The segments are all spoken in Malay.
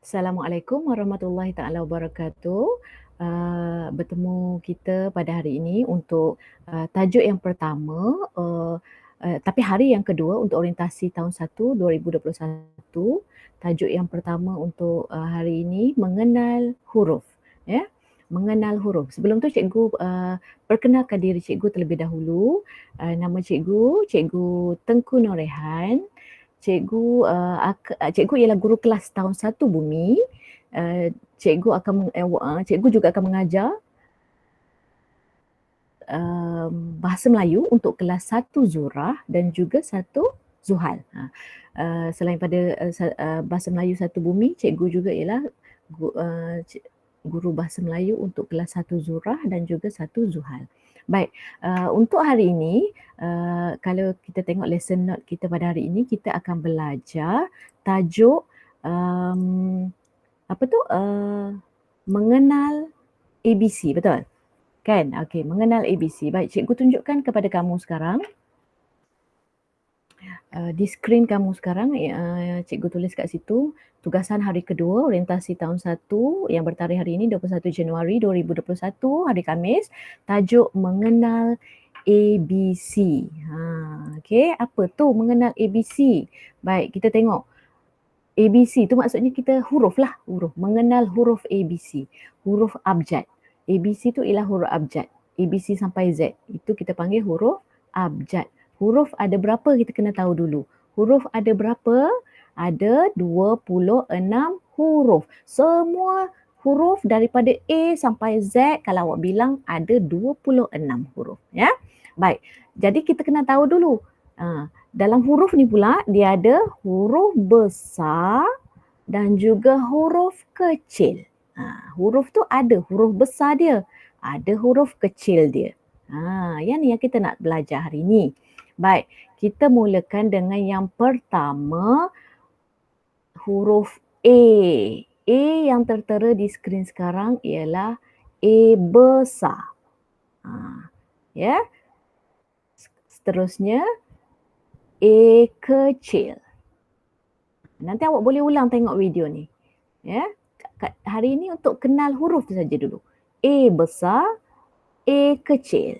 Assalamualaikum warahmatullahi taala wabarakatuh. Bertemu kita pada hari ini untuk tajuk yang pertama, tapi hari yang kedua untuk orientasi tahun 1 2021. Tajuk yang pertama untuk hari ini mengenal huruf, ya. Mengenal huruf. Sebelum tu cikgu perkenalkan diri cikgu terlebih dahulu. Nama cikgu Tengku Norehan. Cikgu ialah guru kelas tahun 1 Bumi. Cikgu juga akan mengajar bahasa Melayu untuk kelas 1 Zurah dan juga 1 Zuhal. Selain pada bahasa Melayu 1 Bumi, cikgu juga ialah guru bahasa Melayu untuk kelas 1 Zurah dan juga 1 Zuhal. Baik, untuk hari ini, kalau kita tengok lesson note kita pada hari ini, kita akan belajar tajuk mengenal ABC, betul? Kan? Okey, mengenal ABC. Baik, cikgu tunjukkan kepada kamu sekarang. Di skrin kamu sekarang, cikgu tulis kat situ, tugasan hari kedua, orientasi tahun 1 yang bertarikh hari ini 21 Januari 2021, hari Khamis, tajuk mengenal ABC. Okey, apa tu mengenal ABC? Baik, kita tengok. ABC tu maksudnya kita huruf lah, huruf. Mengenal huruf ABC, huruf abjad. ABC tu ialah huruf abjad. ABC sampai Z, itu kita panggil huruf abjad. Huruf ada berapa kita kena tahu dulu. Huruf ada berapa? Ada 26 huruf. Semua huruf daripada A sampai Z kalau awak bilang ada 26 huruf. Ya. Baik, jadi kita kena tahu dulu. Dalam huruf ni pula dia ada huruf besar dan juga huruf kecil. Huruf tu ada huruf besar dia, ada huruf kecil dia. Yang ni yang kita nak belajar hari ni. Baik, kita mulakan dengan yang pertama, huruf A. A yang tertera di skrin sekarang ialah A besar. Ya. Seterusnya A kecil. Nanti awak boleh ulang tengok video ni. Ya. Hari ini untuk kenal huruf tu saja dulu. A besar, A kecil.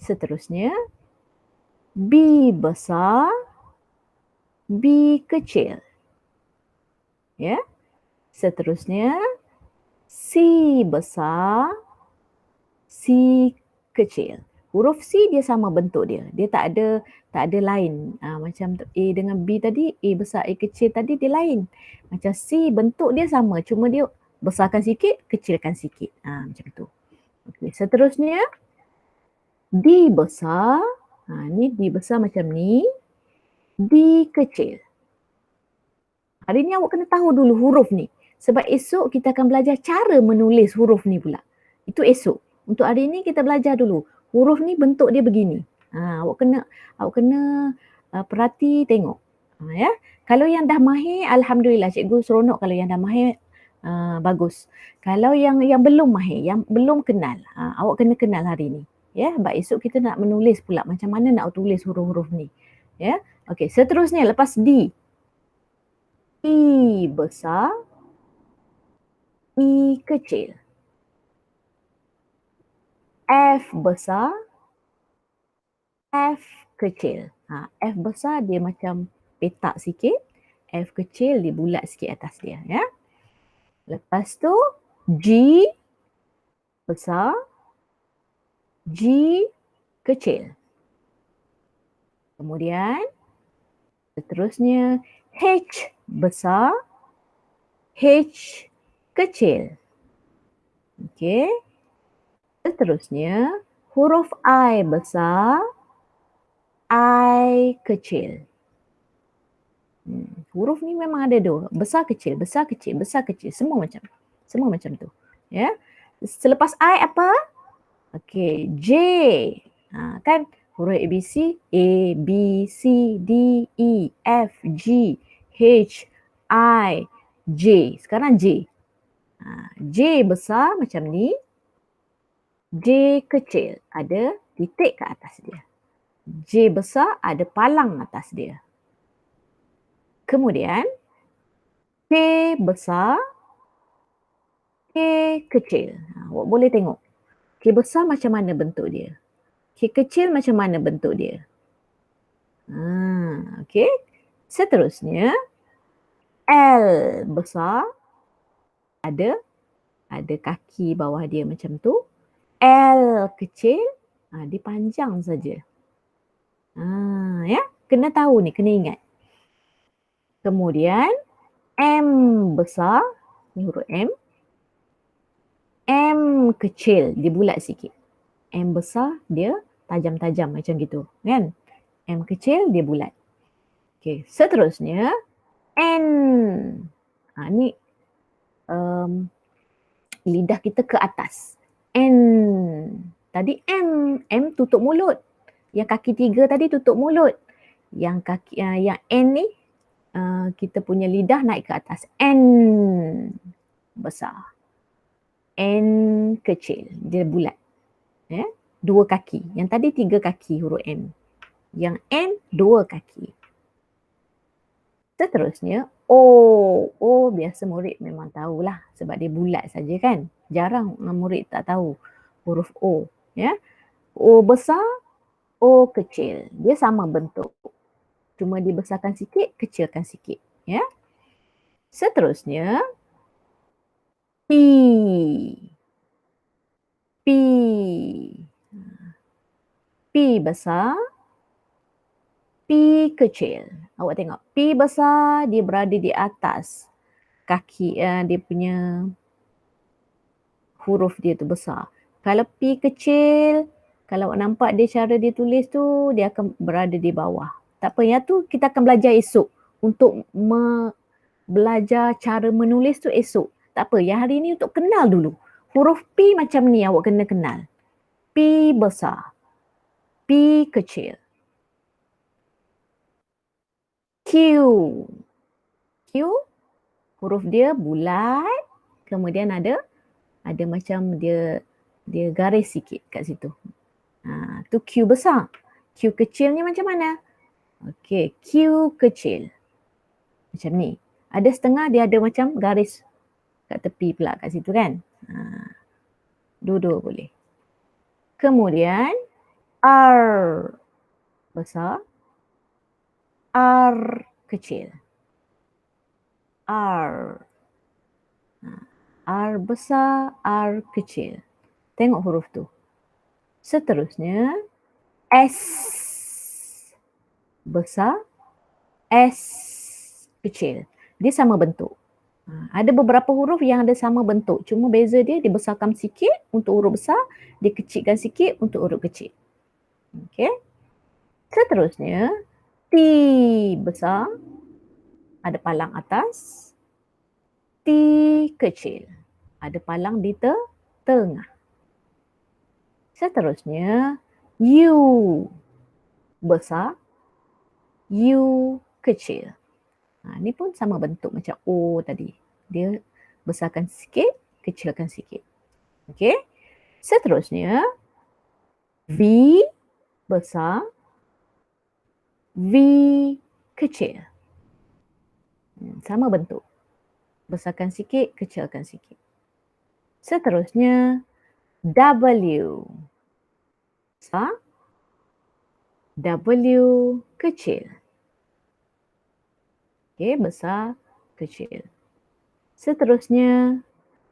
Seterusnya B besar, B kecil. Ya. Seterusnya C besar, C kecil. Huruf C dia sama bentuk dia. Dia tak ada lain. Macam A dengan B tadi, A besar, A kecil tadi dia lain. Macam C bentuk dia sama, cuma dia besarkan sikit, kecilkan sikit. Macam tu. Okay. Seterusnya D besar. Ni D besar macam ni. D kecil. Hari ni awak kena tahu dulu huruf ni. Sebab esok kita akan belajar cara menulis huruf ni pula. Itu esok. Untuk hari ni kita belajar dulu. Huruf ni bentuk dia begini. Awak kena perhati tengok. Ya. Kalau yang dah mahir, alhamdulillah, cikgu seronok kalau yang dah mahir, bagus. Kalau yang belum mahir, yang belum kenal, awak kena kenal hari ni. Ya, sebab esok kita nak menulis pula macam mana nak tulis huruf-huruf ni. Ya. Okey, seterusnya lepas D. I besar, I kecil. F besar, F kecil. F besar dia macam petak sikit, F kecil dia bulat sikit atas dia. Ya. Lepas tu G besar, G kecil. Kemudian seterusnya H besar, H kecil. Okey. Seterusnya huruf I besar, I kecil. Huruf ni memang ada dua, besar kecil, besar kecil, besar kecil, semua macam tu. Ya. Selepas I apa? Okey, J. Kan huruf ABC, A, B, C, D, E, F, G, H, I, J. Sekarang J. J besar macam ni. J kecil ada titik ke atas dia. J besar ada palang atas dia. Kemudian K besar, K kecil. Awak boleh tengok. K besar macam mana bentuk dia? K kecil macam mana bentuk dia? Okey. Seterusnya, L besar, ada kaki bawah dia macam tu. L kecil, dia panjang saja. Ya, kena tahu ni, kena ingat. Kemudian M besar, ni huruf M. M kecil, dia bulat sikit. M besar, dia tajam-tajam macam gitu, kan? M kecil, dia bulat. Okey, seterusnya N. Ni lidah kita ke atas. N. Tadi M. M tutup mulut. Yang kaki 3 tadi tutup mulut. Yang kaki yang N ni kita punya lidah naik ke atas. N besar. N kecil. Dia bulat. Ya? 2 kaki. Yang tadi 3 kaki huruf M. Yang N 2 kaki. Seterusnya O. O biasa murid memang tahulah sebab dia bulat saja kan. Jarang murid tak tahu huruf O. Ya? O besar, O kecil. Dia sama bentuk. Cuma dibesarkan sikit, kecilkan sikit. Ya? Seterusnya P. P. P besar, P kecil. Awak tengok, P besar dia berada di atas kaki, dia punya huruf dia tu besar. Kalau P kecil, kalau awak nampak dia cara dia tulis tu, dia akan berada di bawah. Tak apa, yang tu kita akan belajar esok. Untuk belajar cara menulis tu esok. Tak apa, yang hari ni untuk kenal dulu. Huruf P macam ni awak kena kenal. P besar, P kecil. Q. Q, huruf dia bulat, kemudian ada macam dia garis sikit kat situ. Tu Q besar. Q kecil ni macam mana? Okey, Q kecil. Macam ni. Ada setengah dia ada macam garis kat tepi pula kat situ kan. Dua-dua boleh. Kemudian R besar, R kecil. R. R besar, R kecil. Tengok huruf tu. Seterusnya S besar, S kecil. Dia sama bentuk. Ada beberapa huruf yang ada sama bentuk. Cuma beza dia dibesarkan sikit untuk huruf besar, dikecilkan sikit untuk huruf kecil. Okey. Seterusnya T besar, ada palang atas. T kecil, ada palang di tengah. Seterusnya U besar, U kecil. Ni pun sama bentuk macam O tadi. Dia besarkan sikit, kecilkan sikit. Okey. Seterusnya V besar, V kecil. Sama bentuk. Besarkan sikit, kecilkan sikit. Seterusnya W besar, W kecil. Okey, besar, kecil. Seterusnya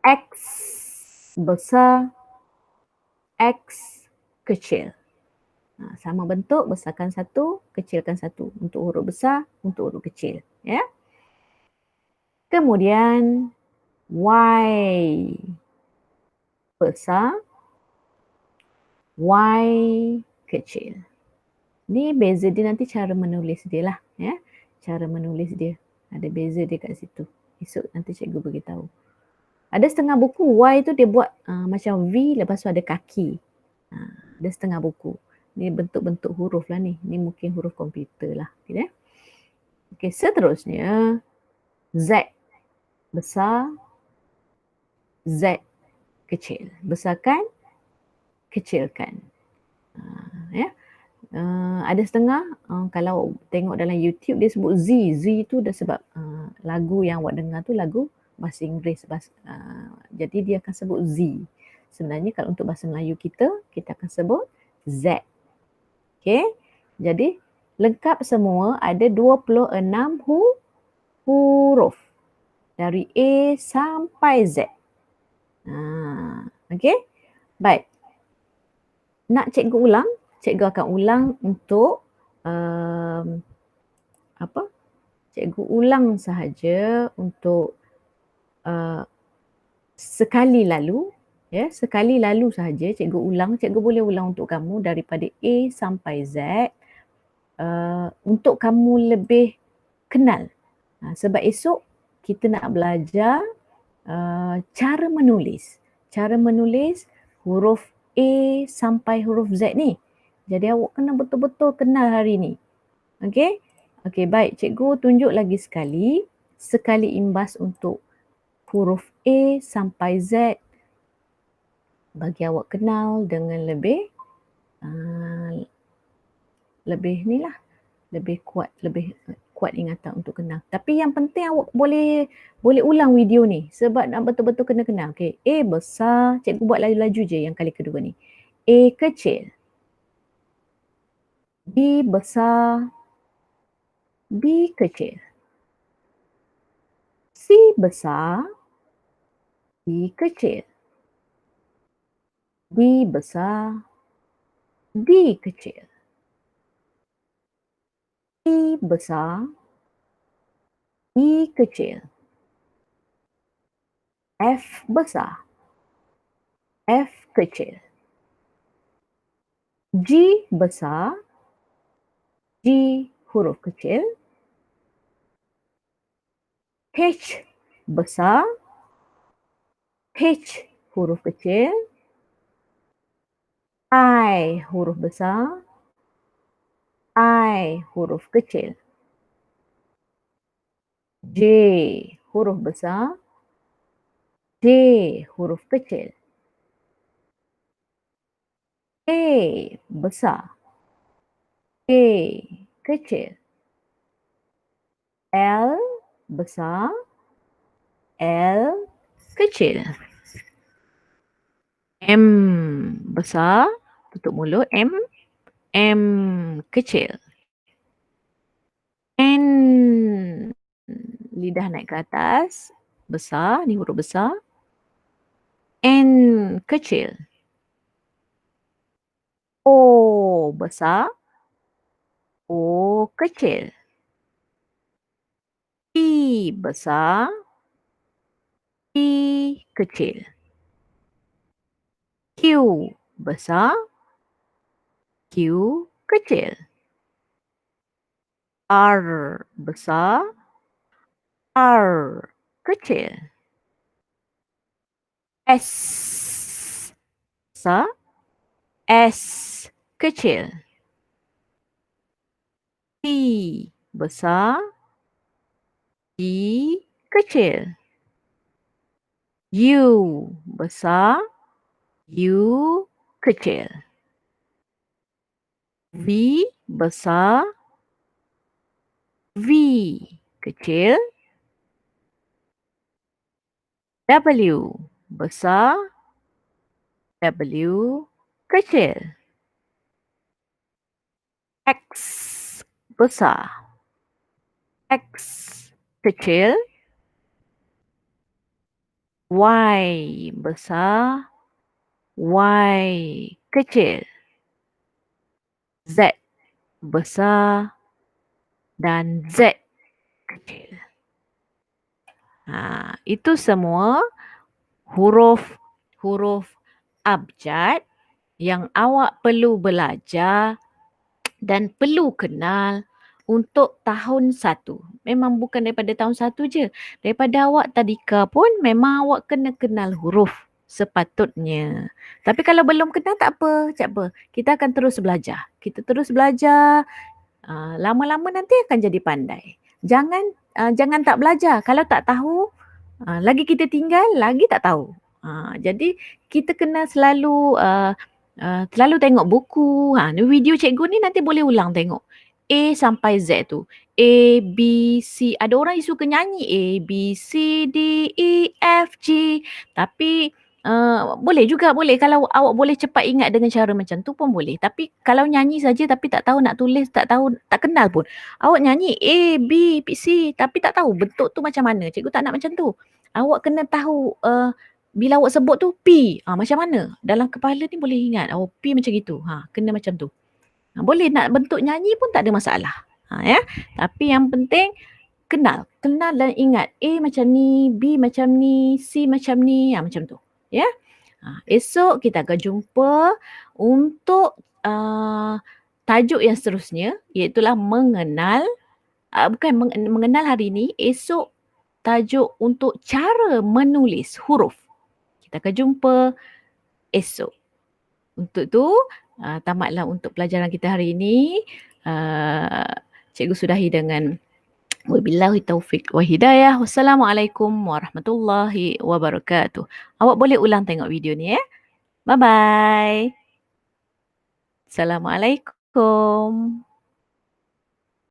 X besar, X kecil. Sama bentuk, besarkan satu, kecilkan satu. Untuk huruf besar, untuk huruf kecil. Ya. Kemudian Y besar, Y kecil. Ni beza dia nanti cara menulis dia lah. Ya. Cara menulis dia. Ada beza dia kat situ. Esok nanti cikgu beritahu. Ada setengah buku Y tu dia buat macam V, lepas tu ada kaki. Ada setengah buku. Ni bentuk-bentuk huruf lah ni. Ni mungkin huruf komputer lah. Okay, okay, seterusnya Z besar, Z kecil. Besarkan, kecilkan. Ya. Ada setengah kalau tengok dalam YouTube dia sebut Z. Z tu dah sebab lagu yang awak dengar tu lagu bahasa Inggeris. Jadi dia akan sebut Z. Sebenarnya kalau untuk bahasa Melayu kita akan sebut Z. Okay. Jadi lengkap semua ada 26 huruf. Dari A sampai Z. Okay. Baik. Nak cikgu ulang? Cikgu akan ulang untuk cikgu ulang sahaja untuk sekali lalu. Ya, sekali lalu sahaja cikgu ulang. Cikgu boleh ulang untuk kamu daripada A sampai Z untuk kamu lebih kenal. Sebab esok kita nak belajar cara menulis. Cara menulis huruf A sampai huruf Z ni. Jadi awak kena betul-betul kenal hari ni. Okey? Okey, baik. Cikgu tunjuk lagi sekali. Sekali imbas untuk huruf A sampai Z. Bagi awak kenal dengan lebih kuat ingatan untuk kenal. Tapi yang penting awak boleh ulang video ni sebab nak betul-betul kena kenal. Okey, A besar, cikgu buat laju-laju je yang kali kedua ni. A kecil. B besar. B kecil. C besar. C kecil. D besar. D kecil. E besar. E kecil. F besar. F kecil. G besar. G huruf kecil. H besar. H huruf kecil. I huruf besar. I huruf kecil. J huruf besar. J huruf kecil. A besar. A kecil. L besar. L kecil. M besar. Tutup mulut. M. M kecil. N. Lidah naik ke atas. Besar. Ni huruf besar. N kecil. O besar. O kecil. P besar. P kecil. Q besar. Q kecil. R besar. R kecil. S besar. S kecil. T besar. T kecil. U besar. U kecil. V besar. V kecil. W besar. W kecil. X besar. X kecil. Y besar. Y kecil. Z besar dan Z kecil. Itu semua huruf abjad yang awak perlu belajar dan perlu kenal untuk tahun 1. Memang bukan daripada tahun 1 je. Daripada awak tadika pun memang awak kena kenal huruf sepatutnya. Tapi kalau belum kenal tak apa, kita akan terus belajar. Kita terus belajar, lama-lama nanti akan jadi pandai. Jangan tak belajar. Kalau tak tahu, lagi kita tinggal, lagi tak tahu. Jadi kita kena selalu terlalu tengok buku. Ni video cikgu ni nanti boleh ulang tengok. A sampai Z tu. A, B, C. Ada orang yang suka nyanyi A, B, C, D, E, F, G. Tapi boleh juga boleh. Kalau awak boleh cepat ingat dengan cara macam tu pun boleh. Tapi kalau nyanyi saja tapi tak tahu nak tulis, tak tahu, tak kenal pun. Awak nyanyi A, B, C tapi tak tahu bentuk tu macam mana. Cikgu tak nak macam tu. Awak kena tahu bila awak sebut tu P, macam mana? Dalam kepala ni boleh ingat, P macam gitu. Kena macam tu. Boleh nak bentuk nyanyi pun tak ada masalah. Ya. Tapi yang penting kenal dan ingat A macam ni, B macam ni, C macam ni, macam tu. Ya. Esok kita akan jumpa untuk tajuk yang seterusnya, iaitulah mengenal, bukan mengenal hari ni, esok tajuk untuk cara menulis huruf. Kita akan jumpa esok. Untuk tu, tamatlah untuk pelajaran kita hari ini. Cikgu sudahi dengan wabillahi taufiq wa hidayah. Wassalamualaikum warahmatullahi wabarakatuh. Awak boleh ulang tengok video ni ya. Bye-bye. Assalamualaikum.